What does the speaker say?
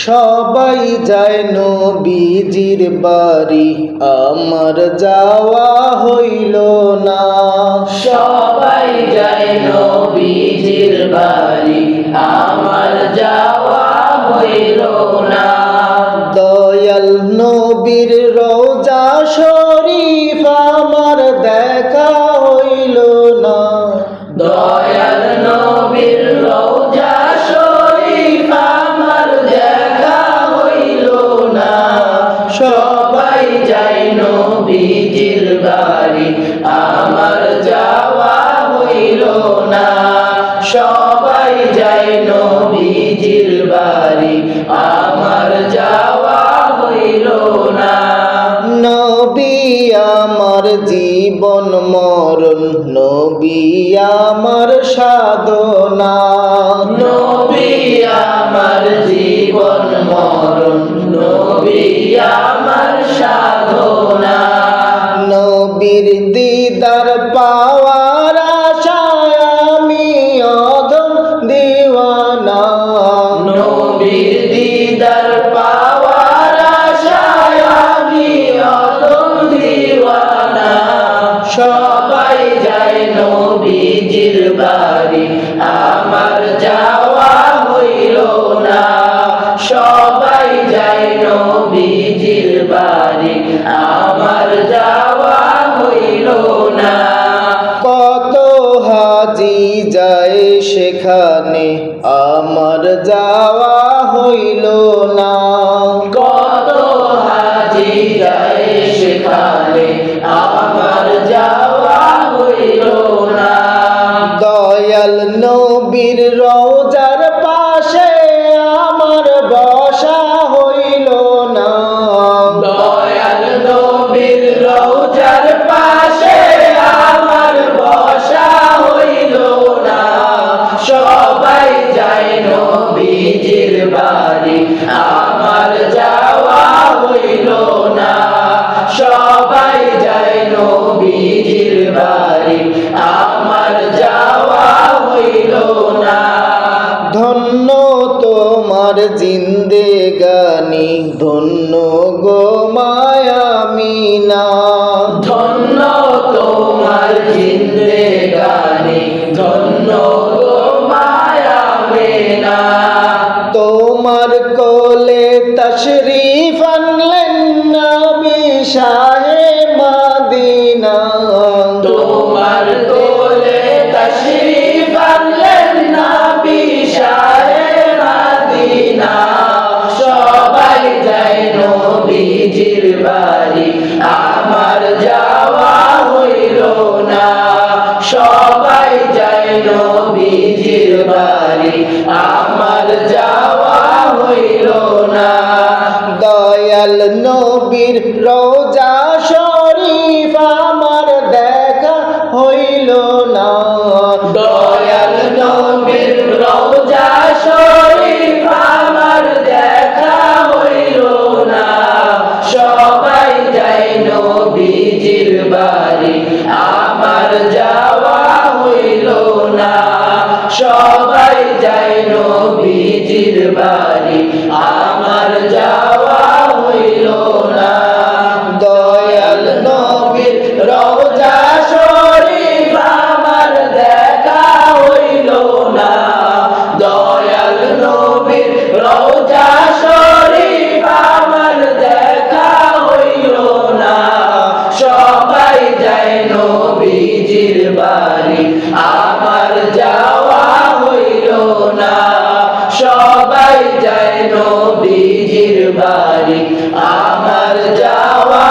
সবাই যায় নবীজির বাড়ি, আমার যাওয়া হইল না। সবাই যায় নবীজির বাড়ি, আমার যাওয়া হইল না। দয়াল নবীর রওজা শরীফ আমার দেখা হইল না। দয়াল নবীর রওজা শরীফ আমার দেখা হইল না। সবাই যায় নবীজির বাড়ি, আমার যাওয়া হইল না। সবাই যায় নবীজির বাড়ি, আমার যাওয়া হইল না। নবী আমার জীবন মরণ, নবী আমার সাধনা। নবী আমার জীবন মরণ, নবী আমার সাধনা। নবীর দিদার পাওয়ার আশায় আমি অধম দিওয়ানা। নবীর দিদার পাওয়ার আশায় আমি অধম দিওয়ানা। সবাই যায় নবীজির বাড়ি, আমার যাওয়া হইল না। সবাই যায় নবীজির বাড়ি, আমার যাওয়া হইল না। কত হাজি যায় সেখানে, আমার যাওয়া হইল না। কত হাজি যায় সেখানে, আমার যাওয়া হইল না। দয়াল নবীর রওজার পাশে আমার বসা হইল না। দয়াল নবীর রওজার পাশে আমার বসা হইল না। সবাই যায় নবীজির বাড়ি, আমার যাওয়া হইল না। সবাই যায় নবীজির বাড়ি, আমার যাওয়া হইল না। ধন্য তোমার জিন্দেগানি, ধন্য গো মায়ামিনা। ধন্য তোমার জিন্দেগানি, ধন্য গো মায়ামিনা। তোমার কোলে তশরিফ আনলেন নবী শাহে মদিনা। তোমার কোলে তশরিফ আনলেন নবী শাহে মদিনা। সবাই যায় নবীজির বাড়ি, আমার যাওয়া হইল না। সবাই যায় নবীজির বাড়ি, আমার যাওয়া হইল না। দয়াল নবীর রওজা শরীফ আমার দেখা হইল না। দয়াল নবীর রওজা শরীফ আমার দেখা হইল না। সবাই যায় নবীজির বাড়ি, আমার যাওয়া হইল না। সবাই যায় নবীজির বাড়ি, আমার যাওয়া হইল না। দয়াল নবীর রওজা শরীফ আমার দেখা হইল না। দয়াল নবীর রওজা শরীফ আমার দেখা হইল না। সবাই যায় নবীজির বাড়ি, আমার যাওয়া হইল না। সবাই যায় নবীজির বাড়ি, আমার যাওয়া